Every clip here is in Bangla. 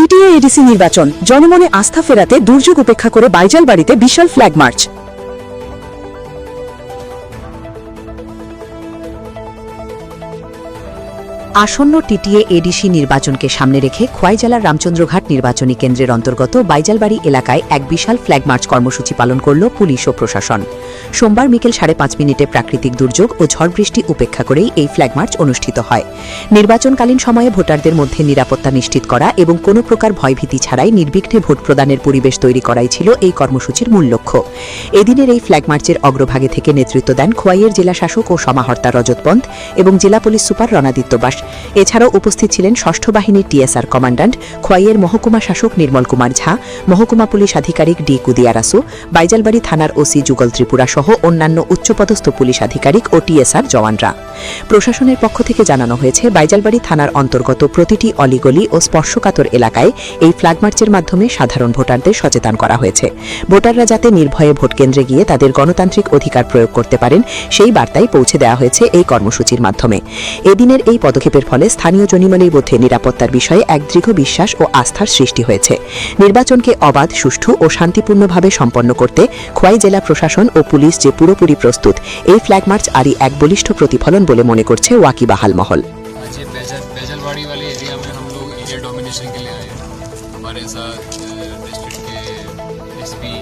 টিটিএ এডিসি নির্বাচন, জনমনে আস্থা ফেরাতে দুর্যোগ উপেক্ষা করে বাইজালবাড়িতে বিশাল ফ্ল্যাগ মার্চ। আসন্ন টিটিএ এডিসি নির্বাচনকে সামনে রেখে খোয়াই জেলার রামচন্দ্রঘাট নির্বাচনী কেন্দ্রের অন্তর্গত বাইজালবাড়ি এলাকায় এক বিশাল ফ্ল্যাগ মার্চ কর্মসূচি পালন করল পুলিশ ও প্রশাসন। সোমবার বিকেল 5:30 প্রাকৃতিক দুর্যোগ ও ঝড় বৃষ্টি উপেক্ষা করেই এই ফ্ল্যাগ মার্চ অনুষ্ঠিত হয়। নির্বাচনকালীন সময়ে ভোটারদের মধ্যে নিরাপত্তা নিশ্চিত করা এবং কোনো প্রকার ভয়ভীতি ছাড়াই নির্বিঘ্নে ভোট প্রদানের পরিবেশ তৈরি করাই ছিল এই কর্মসূচির মূল লক্ষ্য। এদিনের এই ফ্ল্যাগ মার্চের অগ্রভাগে থেকে নেতৃত্ব দেন খোয়াইয়ের জেলা শাসক ও সমাহর্তা রজত পন্থ এবং জেলা পুলিশ সুপার রণাদিত্য বাস। এছাড়াও উপস্থিত ছিলেন ষষ্ঠ বাহিনীর টিএসআর কমান্ড্যান্ট, খোয়াইয়ের মহকুমা শাসক নির্মল কুমার ঝা, মহকুমা পুলিশ আধিকারিক ডি কুদিয়ারাসু, বাইজালবাড়ি থানার ওসি যুগল ত্রিপুরা সহ অন্যান্য উচ্চপদস্থ পুলিশ আধিকারিক ও টিএসআর জওয়ানরা। প্রশাসনের পক্ষ থেকে জানানো হয়েছে, বাইজালবাড়ি থানার অন্তর্গত প্রতিটি অলিগলি ও স্পর্শকাতর এলাকায় এই ফ্ল্যাগ মার্চের মাধ্যমে সাধারণ ভোটারদের সচেতন করা হয়েছে। ভোটাররা যাতে নির্ভয়ে ভোট কেন্দ্রে গিয়ে তাদের গণতান্ত্রিক অধিকার প্রয়োগ করতে পারেন, সেই বার্তাই পৌঁছে দেওয়া হয়েছে এই কর্মসূচির মাধ্যমে। এদিনের এই পদক্ষেপের ফলে স্থানীয় জনমনের মধ্যে নিরাপত্তার বিষয়ে এক দৃঢ় বিশ্বাস ও আস্থার সৃষ্টি হয়েছে। নির্বাচনকে অবাধ, সুষ্ঠু ও শান্তিপূর্ণভাবে সম্পন্ন করতে খোয়াই জেলা প্রশাসন ও পুলিশ যে পুরোপুরি প্রস্তুত, এই ফ্ল্যাগ মার্চ আরই এক বলিষ্ঠ প্রতিফলন বলে মনে করছে ওয়াকিবহাল মহল। बैजलवाड़ी वाले एरिया में हम लोग एरिया डोमिनेशन के लिए आए हैं। हमारे साथ डिस्ट्रिक्ट के एसपी,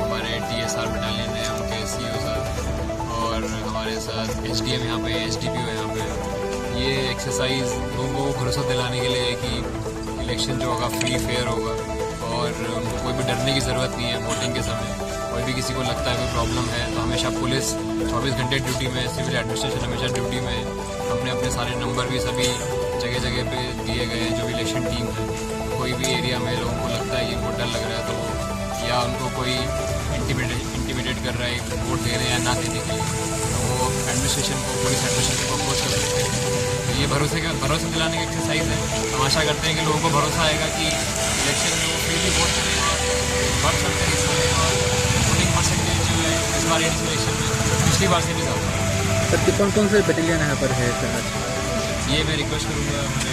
हमारे टीएसआर बटालियन है, उनके सीओ साहब और हमारे साथ एसडीएम यहाँ पे, एसडीपीओ यहाँ पे। ये एक्सरसाइज लोगों को भरोसा दिलाने के लिए है कि इलेक्शन जो होगा फ्री फेयर होगा और उनको कोई भी डरने की ज़रूरत नहीं है। वोटिंग के समय कोई भी किसी को लगता है कोई प्रॉब्लम है तो हमेशा पुलिस 24 घंटे ड्यूटी में, सिविल एडमिनिस्ट्रेशन हमेशा ड्यूटी में। हमने अपने सारे नंबर भी सभी जगह जगह पे दिए गए हैं। जो भी इलेक्शन टीम है, कोई भी एरिया में लोगों को लगता है ये वोट डर लग रहा है तो या उनको कोई इंटिमिडेट कर रहा है वोट देने या ना देने के लिए, तो वो एडमिनिस्ट्रेशन को, पुलिस एडमिनिस्ट्रेशन को अप्रोच कर सकते हैं। तो ये भरोसा दिलाने की एक्सरसाइज है। हम आशा करते हैं कि लोगों को भरोसा आएगा कि इलेक्शन में वो फ्रीली वोट करें और भर सकते हैं इसमें और वोटिंग परसेंटेज जो है इस बार इलेक्शन में पिछली बार से भी ज़्यादा। सर कौन से बटालियन यहाँ पर है सर? ये मैं रिक्वेस्ट करूँगा, हमारे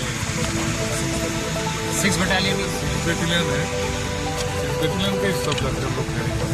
6 बटालियन है। 6 बटालियन के सब लगते हैं लोग।